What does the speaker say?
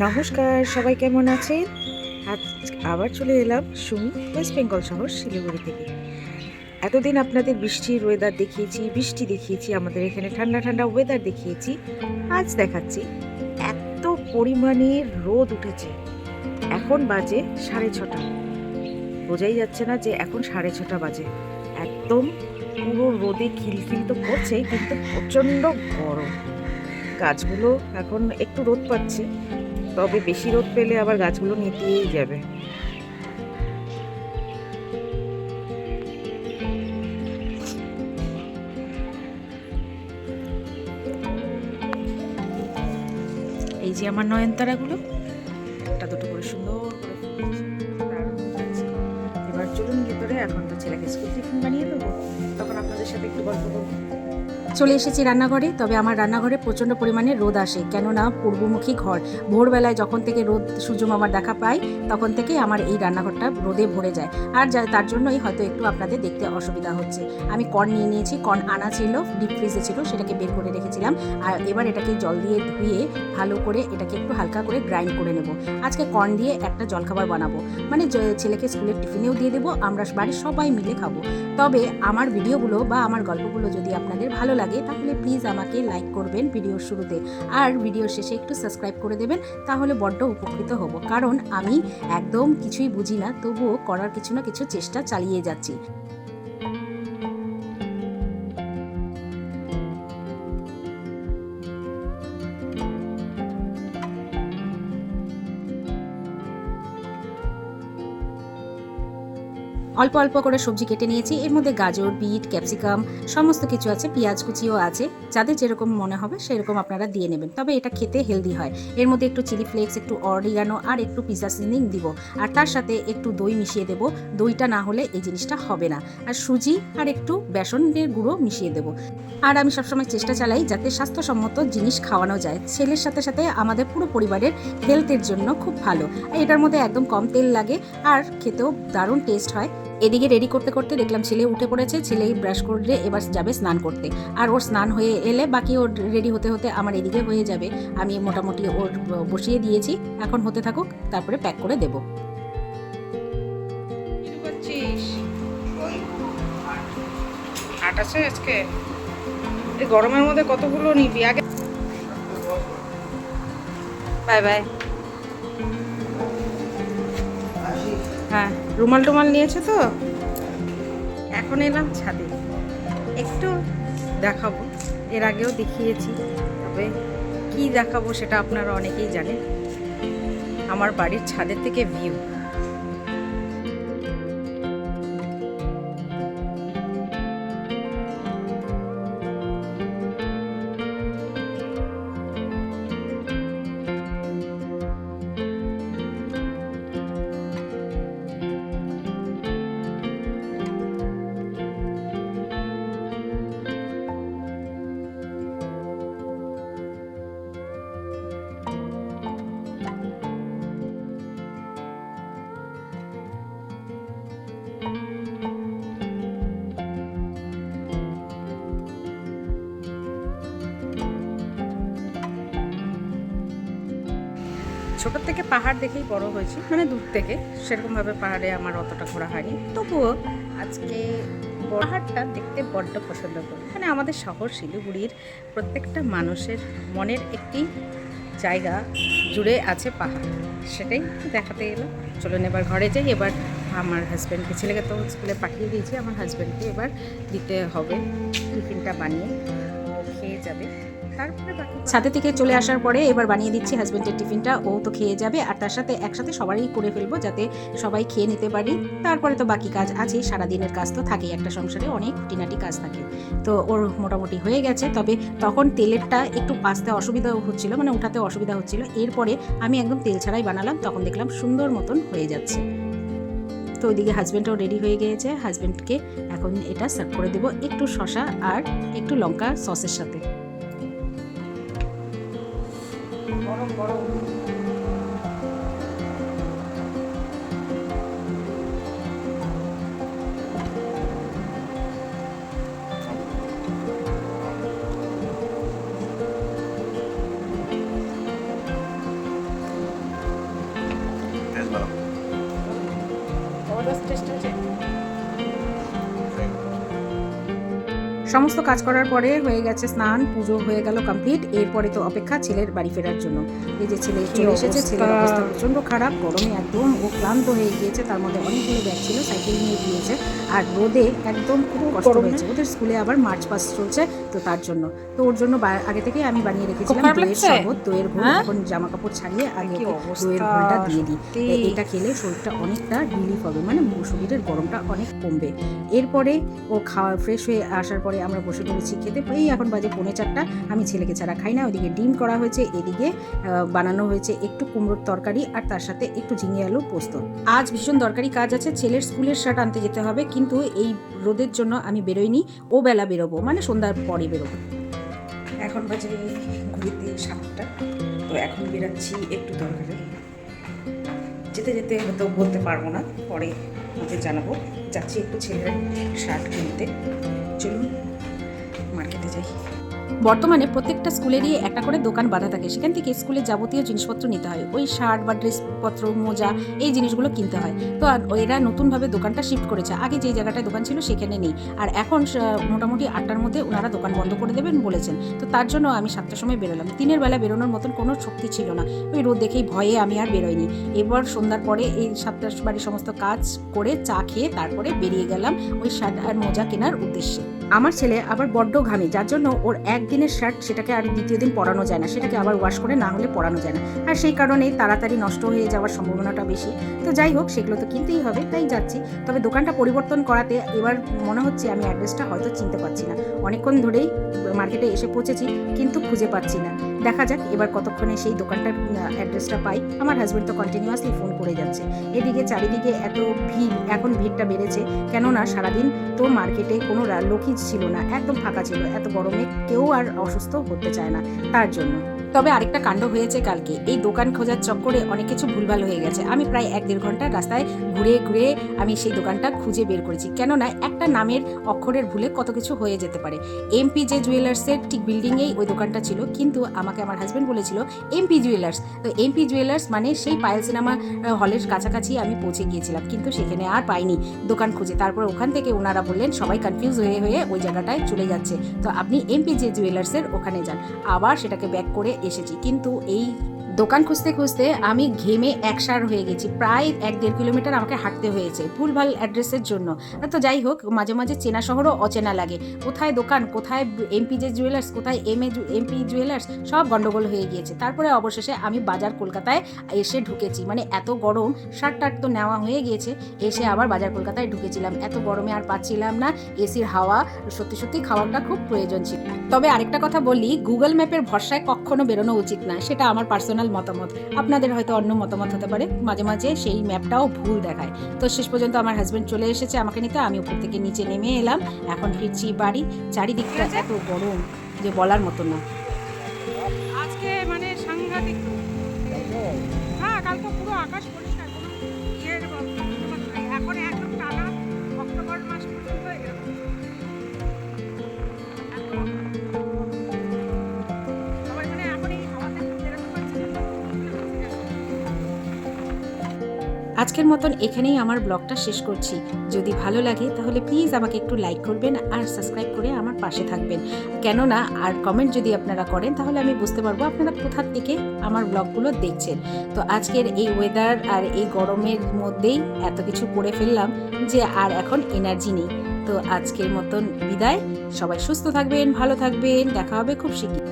নমস্কার, সবাই কেমন আছেন? আজ আবার চলে এলাম সুমি, ওয়েস্ট বেঙ্গল শহর শিলিগুড়ি থেকে। এতদিন আপনাদের বৃষ্টির ওয়েদার দেখিয়েছি, বৃষ্টি দেখিয়েছি, আমাদের এখানে ঠান্ডা ঠান্ডা ওয়েদার দেখিয়েছি। আজ দেখাচ্ছি এত পরিমাণে রোদ উঠেছে। এখন বাজে 6:30। বোঝাই যাচ্ছে না যে এখন 6:30 বাজে। একদম পুরো রোদে খিলখিল তো করছে, কিন্তু প্রচণ্ড গরম। গাছগুলো এখন একটু রোদ পাচ্ছে, তবে বেশি রোদ পেলে আবার গাছগুলো নেতিয়েই যাবে। এই যে আমার নয়নতারাগুলো একটা দুটো করে সুন্দর করে ফুটেছে, দারুণ লাগছে। এবার চলুন ভেতরে, এখন তো ছেলেকে স্কুল টিফিন বানিয়ে দেবো, তখন আপনাদের সাথে একটু গল্প করবো। চলে এসেছি রান্নাঘরে। তবে আমার রান্নাঘরে প্রচণ্ড পরিমাণে রোদ আসে, কেননা পূর্বমুখী ঘর। ভোরবেলায় যখন থেকে রোদ সূর্য মামার দেখা পাই, তখন থেকে আমার এই রান্নাঘরটা রোদে ভরে যায়। আর তার জন্যই হয়তো একটু আপনাদের দেখতে অসুবিধা হচ্ছে। আমি কর্ন নিয়ে নিয়েছি, কর্ন আনা ছিল, ডিপ ফ্রিজে ছিল, সেটাকে বের করে রেখেছিলাম। আর এবার এটাকে জল দিয়ে ধুয়ে ভালো করে এটাকে একটু হালকা করে গ্রাইন্ড করে নেব। আজকে কর্ন দিয়ে একটা জলখাবার বানাবো, মানে ছেলেকে স্কুলের টিফিনেও দিয়ে দেবো, আমরা বাড়ির সবাই মিলে খাবো। তবে আমার ভিডিওগুলো বা আমার গল্পগুলো যদি আপনাদের ভালো লাগে, তাহলে প্লিজ আমাকে লাইক করবেন ভিডিওর শুরুতে, আর ভিডিওর শেষে একটু সাবস্ক্রাইব করে দেবেন, তাহলে বড্ড উপকৃত হব। কারণ আমি একদম কিছুই বুঝি না, তবুও করার কিছু না কিছু চেষ্টা চালিয়ে যাচ্ছি। অল্প অল্প করে সবজি কেটে নিয়েছি, এর মধ্যে গাজর, বিট, ক্যাপসিকাম সমস্ত কিছু আছে, পেঁয়াজ কুচিও আছে। যাদের যেরকম মনে হবে সেরকম আপনারা দিয়ে নেবেন, তবে এটা খেতে হেলদি হয়। এর মধ্যে একটু চিলি ফ্লেক্স, একটু অরিগানো আর একটু পিৎজা সিজনিং দিব, আর তার সাথে একটু দই মিশিয়ে দেবো। দইটা না হলে এই জিনিসটা হবে না। আর সুজি আর একটু বেসনের গুঁড়ো মিশিয়ে দেবো। আর আমি সবসময় চেষ্টা চালাই যাতে স্বাস্থ্যসম্মত জিনিস খাওয়ানো যায়। ছেলের সাথে সাথে আমাদের পুরো পরিবারের হেলথের জন্য খুব ভালো। আর এটার মধ্যে একদম কম তেল লাগে, আর খেতেও দারুণ টেস্ট হয়। এদিকে রেডি করতে করতে দেখলাম ছেলে উঠে পড়েছে। ছেলেই ব্রাশ করে এবার যাবে স্নান করতে, আর ওর স্নান হয়ে এলে বাকি ওর রেডি হতে হতে আমার এদিকে হয়ে যাবে। আমি মোটামুটি ওর বসিয়ে দিয়েছি, এখন হতে থাকুক, তারপরে প্যাক করে দেব। হাট আছে আজকে, এই গরমের মধ্যে কতগুলো নিবি আগে। Bye bye. হ্যাঁ, রুমাল টুমাল নিয়েছে তো। এখন এলাম ছাদে, একটু দেখাবো। এর আগেও দেখিয়েছি, তবে কি দেখাবো সেটা আপনারা অনেকেই জানেন। আমার বাড়ির ছাদের থেকে ভিউ। ছোটোর থেকে পাহাড় দেখেই বড় হয়েছি, মানে দূর থেকে সেরকমভাবে পাহাড়ে আমার অতটা ঘোরা হয়নি। তবুও আজকে পাহাড়টা দেখতে বড্ড পছন্দ করি। মানে আমাদের শহর শিলিগুড়ির প্রত্যেকটা মানুষের মনের একটি জায়গা জুড়ে আছে পাহাড়, সেটাই দেখাতে এলাম। চলুন এবার ঘরে যাই। এবার আমার হাজব্যান্ডকে, ছেলেকে তো স্কুলে পাঠিয়ে দিয়েছি, আমার হাজব্যান্ডকে এবার দিতে হবে টিফিনটা বানিয়ে, ও খেয়ে যাবে। তারপরে বাকি ছাদে থেকে চলে আসার পরে এবার বানিয়ে দিচ্ছি হাজব্যান্ডের টিফিনটা। ও তো খেয়ে যাবে, আর তার সাথে একসাথে সবারই করে ফেলবো, যাতে সবাই খেয়ে নিতে পারি। তারপরে তো বাকি কাজ আছেই, সারাদিনের কাজ তো থাকেই, একটা সংসারে অনেক খুঁটিনাটি কাজ থাকে। তো ওর মোটামুটি হয়ে গেছে, তবে তখন তেলেরটা একটু আসতে অসুবিধা হচ্ছিল, মানে উঠাতে অসুবিধা হচ্ছিল। এরপরে আমি একদম তেল ছাড়াই বানালাম, তখন দেখলাম সুন্দর মতন হয়ে যাচ্ছে। তো ওইদিকে হাজব্যান্ডও রেডি হয়ে গিয়েছে। হাজব্যান্ডকে এখন এটা সার্ভ করে দেবো একটু শসা আর একটু লঙ্কা সসের সাথে। গরম গরম। সমস্ত কাজ করার পরে হয়ে গেছে স্নান, পুজো হয়ে গেল কমপ্লিট। এরপরে তো অপেক্ষা ছেলের বাড়ি ফেরার জন্য। এই যে ছেলে চলে এসেছে, ছেলের অবস্থা প্রচণ্ড খারাপ, গরমে একদম ও ক্লান্ত হয়ে গিয়েছে। তার মধ্যে অনেকগুলো ব্যাগ ছিল, সাইকেল নিয়ে গিয়েছে, আর রোদে একদম খুব কষ্ট হয়েছে। ওদের স্কুলে আবার মার্চ পাস্ট চলছে, তো তার জন্য তো ওর জন্য আগে থেকে আমি বানিয়ে রেখেছিলাম দইয়ের শরবত, দইয়ের ঘোল। এখন জামা কাপড় ছাড়িয়ে আগে দইয়ের ঘোলটা দিয়ে দিই। এটা খেলে শরীরটা অনেকটা রিলিফ হবে, মানে শরীরের গরমটা অনেক কমবে। এরপরে ও খাওয়া ফ্রেশ হয়ে আসার পরে আমরা বসে পড়েছি খেতে। এই এখন বাজে 3:45। আমি ছেলেকে ছাড়া খাই না। ওইদিকে ডিম করা হয়েছে, এদিকে বানানো হয়েছে একটু কুমড়োর তরকারি, আর তার সাথে একটু ঝিঙে আলু পোস্ত। আজ ভীষণ দরকারি কাজ আছে, ছেলের স্কুলের শার্ট আনতে যেতে হবে, কিন্তু এই রোদের জন্য আমি বেরোইনি। ও বেলা বেরোবো, মানে সন্ধ্যার পরে বেরোবো। এখন বাজে ঘুরিতে 7টা, তো এখন বেরাচ্ছি একটু দরকারে। যেতে যেতে হয়তো বলতে পারবো না, পরে আমাদের জানাবো। যাচ্ছি একটু ছেলের শার্ট কিনতে। চলুন মার্কেটে যাই। বর্তমানে প্রত্যেকটা স্কুলেরই একটা করে দোকান বাঁধা থাকে, সেখান থেকে স্কুলের যাবতীয় জিনিসপত্র নিতে হয়। ওই শার্ট বা ড্রেসপত্র, মোজা, এই জিনিসগুলো কিনতে হয়। তো এরা নতুনভাবে দোকানটা শিফট করেছে। আগে যেই জায়গাটায় দোকান ছিল সেখানে নেই, আর এখন মোটামুটি 8টার মধ্যে ওনারা দোকান বন্ধ করে দেবেন বলেছেন। তো তার জন্য আমি 7টার সময় বেরোলাম। দিনের বেলা বেরোনোর মতন কোনো শক্তি ছিল না, ওই রোদ দেখেই ভয়ে আমি আর বেরোইনি। এবার সন্ধ্যার পরে এই 7টার বাড়ির সমস্ত কাজ করে চা খেয়ে তারপরে বেরিয়ে গেলাম ওই শার্ট আর মোজা কেনার উদ্দেশ্যে। আমার ছেলে আবার বড্ড ঘামে, যার জন্য ওর একদিনের শার্ট সেটাকে আর দ্বিতীয় দিন পরানো যায় না, সেটাকে আবার ওয়াশ করে না হলে পরানো যায় না, আর সেই কারণে তাড়াতাড়ি নষ্ট হয়ে যাওয়ার সম্ভাবনাটা বেশি। তো যাই হোক, সেগুলো তো কিনতেই হবে, তাই যাচ্ছি। তবে দোকানটা পরিবর্তন করাতে এবার মনে হচ্ছে আমি অ্যাড্রেসটা হয়তো চিনতে পারছি না। অনেকক্ষণ ধরেই মার্কেটে এসে পৌঁছেছি, কিন্তু খুঁজে পাচ্ছি না। দেখা যাক এবার কতক্ষণে সেই দোকানটার অ্যাড্রেসটা পাই। আমার হাজব্যান্ড তো কন্টিনিউয়াসলি ফোন করে যাচ্ছে। এদিকে চারিদিকে এত ভিড়, এখন ভিড়টা বেড়েছে, কেননা সারাদিন তো মার্কেটে কোনো লোকই ছিল না, একদম ফাঁকা ছিল। এত গরমে কেউ আর অসুস্থ হতে চায় না, তার জন্য। তবে আরেকটা কাণ্ড হয়েছে কালকে, এই দোকান খোঁজার চক্করে অনেক কিছু ভুলভাল হয়ে গেছে। আমি প্রায় 1-1.5 ঘন্টা রাস্তায় ঘুরে ঘুরে আমি সেই দোকানটা খুঁজে বের করেছি, কেননা একটা নামের অক্ষরের ভুলে কত কিছু হয়ে যেতে পারে। এমপি জুয়েলার্সের ঠিক বিল্ডিংয়েই ওই দোকানটা ছিল, কিন্তু আমাকে আমার হাজব্যান্ড বলেছিল এমপি জুয়েলার্স। তো এমপি জুয়েলার্স মানে সেই পায়েল সিনেমা হলের কাছাকাছি আমি পৌঁছে গিয়েছিলাম, কিন্তু সেখানে আর পাইনি দোকান খুঁজে। তারপর ওখান থেকে ওনারা বললেন সবাই কনফিউজ হয়ে হয়ে ওই জায়গাটায় চলে যাচ্ছে, তো আপনি এমপি জুয়েলার্সের ওখানে যান। আবার সেটাকে ব্যাক করে এসেছি, কিন্তু এই দোকান খুঁজতে খুঁজতে আমি ঘেমে একসার হয়ে গেছি। প্রায় 1-1.5 কিলোমিটার আমাকে হাঁটতে হয়েছে ভুলভাল অ্যাড্রেসের জন্য। তো যাই হোক, মাঝে মাঝে চেনা শহরও অচেনা লাগে। কোথায় দোকান, কোথায় এমপি জুয়েলার্স, কোথায় এমপি জুয়েলার্স, সব গন্ডগোল হয়ে গিয়েছে। তারপরে অবশেষে আমি বাজার কলকাতায় এসে ঢুকেছি। মানে এত গরম, শার্ট তো নেওয়া হয়ে গিয়েছে, এসে আবার বাজার কলকাতায় ঢুকেছিলাম। এত গরমে আর পাচ্ছিলাম না, এসির হাওয়া সত্যি সত্যি খাওয়াটা খুব প্রয়োজন ছিল। তবে আরেকটা কথা বলি, গুগল ম্যাপের ভরসায় কখনো বেরোনো উচিত না, সেটা আমার পার্সোনাল মতামত। আপনাদের হয়তো অন্য মতামত হতে পারে, মাঝে মাঝে সেই ম্যাপটাও ভুল দেখায়। তো শেষ পর্যন্ত আমার হাজব্যান্ড চলে এসেছে আমাকে নিতে, আমি উপর থেকে নিচে নেমে এলাম। এখন ফিরছি বাড়ি। চারিদিকটা এত গরম যে বলার মতো না। আজকে মানে সাংঘাতিক। হ্যাঁ, কালকে পুরো আকাশ পরিষ্কার, কোনো ইয়ের বৃষ্টিপাত নাই। এখন একদম টানা অক্টোবর মাস পর্যন্ত এরকম। সবাই মানে এখন এই হাওয়াতে বেরোতে পারছে না। আজকের মতন এখানেই আমার ব্লগটা শেষ করছি। যদি ভালো লাগে তাহলে প্লিজ আমাকে একটু লাইক করবেন আর সাবস্ক্রাইব করে আমার পাশে থাকবেন, কেননা আর কমেন্ট যদি আপনারা করেন তাহলে আমি বুঝতে পারবো আপনারা কোথা থেকে আমার ব্লগগুলো দেখছেন। তো আজকের এই ওয়েদার আর এই গরমের মধ্যেই এত কিছু করে ফেললাম যে আর এখন এনার্জি নেই। তো আজকের মতন বিদায়। সবাই সুস্থ থাকবেন, ভালো থাকবেন, দেখা হবে খুব শীঘ্রই।